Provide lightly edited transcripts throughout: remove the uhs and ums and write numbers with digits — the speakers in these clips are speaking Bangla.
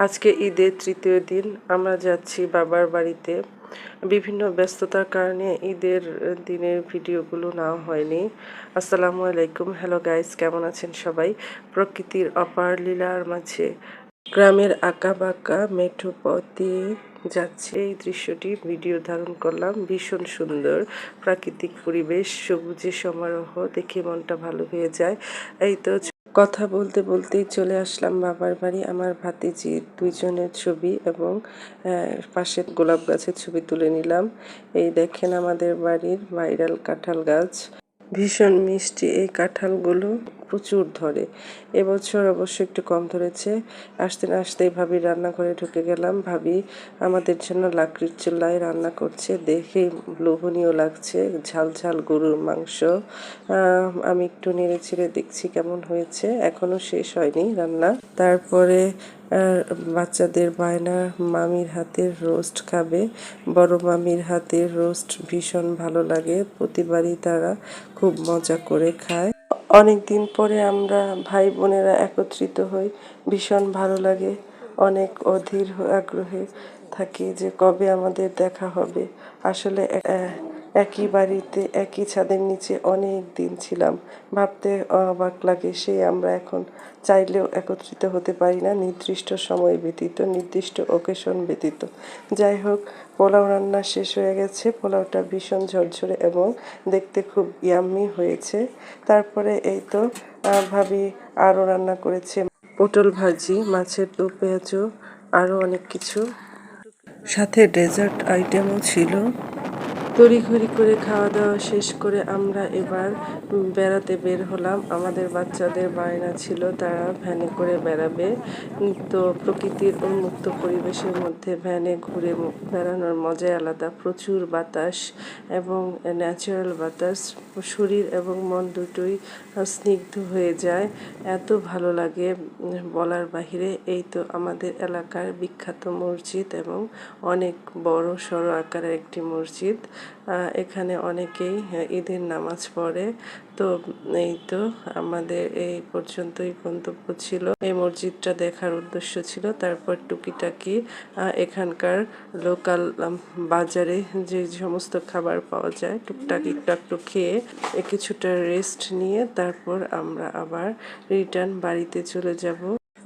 আজকে ঈদের তৃতীয় দিন আমরা যাচ্ছি বাবার বাড়িতে। বিভিন্ন ব্যস্ততার কারণে ঈদের দিনের ভিডিওগুলো নেওয়া হয়নি। আসসালামু আলাইকুম, হ্যালো গাইস, কেমন আছেন সবাই? প্রকৃতির অপার লীলার মাঝে গ্রামের আঁকা বাঁকা মেঠো পথ দিয়ে যাচ্ছে এই দৃশ্যটি ভিডিও ধারণ করলাম। ভীষণ সুন্দর প্রাকৃতিক পরিবেশ, সবুজে সমারোহ দেখে মনটা ভালো হয়ে যায়। এই তো কথা বলতে বলতেই চলে আসলাম বাবার বাড়ি। আমার ভাতিজির দুইজনের ছবি এবং পাশের গোলাপ গাছের ছবি তুলে নিলাম। এই দেখেন আমাদের বাড়ির ভাইরাল কাঁঠাল গাছ, ভীষণ মিষ্টি এই কাঁঠালগুলো, প্রচুর ধরে। এবছর অবশ্য একটু কম ধরেছে। আসতে না আসতেই ভাবি রান্নাঘরে ঢুকে গেলাম। ভাবি আমাদের জন্য লাকড়ির চুলায় রান্না করছে, দেখেই লোভনীয় লাগছে। ঝাল ঝাল গরুর মাংস। আমি একটু নেড়ে চেড়ে দেখছি কেমন হয়েছে, এখনো শেষ হয়নি রান্না। তারপরে বাচ্চাদের বায়না, মামির হাতের রোস্ট খাবে। বড় মামির হাতের রোস্ট ভীষণ ভালো লাগে, প্রতিবারই তারা খুব মজা করে খায়। অনেক দিন পরে আমরা ভাই বোনেরা একত্রিত হই, ভীষণ ভালো লাগে। অনেক অধীর আগ্রহে থাকি যে কবে আমাদের দেখা হবে। আসলে একই বাড়িতে একই ছাদের নিচে অনেক দিন ছিলাম, ভাবতে অবাক লাগে। সেই আমরা এখন চাইলেও একত্রিত হতে পারি না, নির্দিষ্ট সময় ব্যতীত, নির্দিষ্ট ওকেশন ব্যতীত। যাই হোক, পোলাও রান্না শেষ হয়ে গেছে। পোলাওটা ভীষণ ঝরঝরে এবং দেখতে খুব ইয়াম্মি হয়েছে। তারপরে এই তো ভাবি আরও রান্না করেছে পটল ভাজি, মাছের দো পেঁয়াজু, আরও অনেক কিছু, সাথে ডেজার্ট আইটেমও ছিল। তড়িঘড়ি করে খাওয়া দাওয়া শেষ করে আমরা এবার বেড়াতে বের হলাম। আমাদের বাচ্চাদের বায়না ছিল তারা ভ্যানে করে বেড়াবে। তো প্রকৃতির উন্মুক্ত পরিবেশের মধ্যে ভ্যানে ঘুরে বেড়ানোর মজাই আলাদা। প্রচুর বাতাস এবং ন্যাচারাল বাতাস, শরীর এবং মন দুটোই স্নিগ্ধ হয়ে যায়, এত ভালো লাগে বলার বাহিরে। এই তো আমাদের এলাকার বিখ্যাত মসজিদ এবং অনেক বড় সড়ো আকারের একটি মসজিদ। এখানে অনেকেই ঈদের নামাজ পড়ে। তো এই তো আমাদের এই পর্যন্তই গন্তব্য ছিল। এই মসজিদটা দেখার উদ্দেশ্য ছিল। তারপর টুকিটাকি এখানকার লোকাল বাজারে যে সমস্ত খাবার পাওয়া যায় টুকটাক একটু খেয়ে কিছুটা রেস্ট নিয়ে তারপর আমরা আবার রিটার্ন বাড়িতে চলে যাব।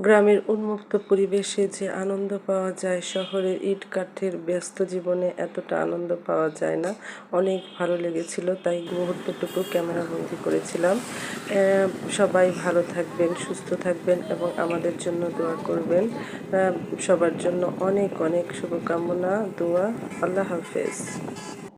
গ্রামের উন্মুক্ত পরিবেশে যে আনন্দ পাওয়া যায়, শহরের ইট কাঠের ব্যস্ত জীবনে এতটা আনন্দ পাওয়া যায় না। অনেক ভালো লেগেছিল, তাই মুহূর্তটুকু ক্যামেরাবন্দি করেছিলাম। সবাই ভালো থাকবেন, সুস্থ থাকবেন এবং আমাদের জন্য দোয়া করবেন। সবার জন্য অনেক অনেক শুভকামনা, দোয়া। আল্লাহ হাফেজ।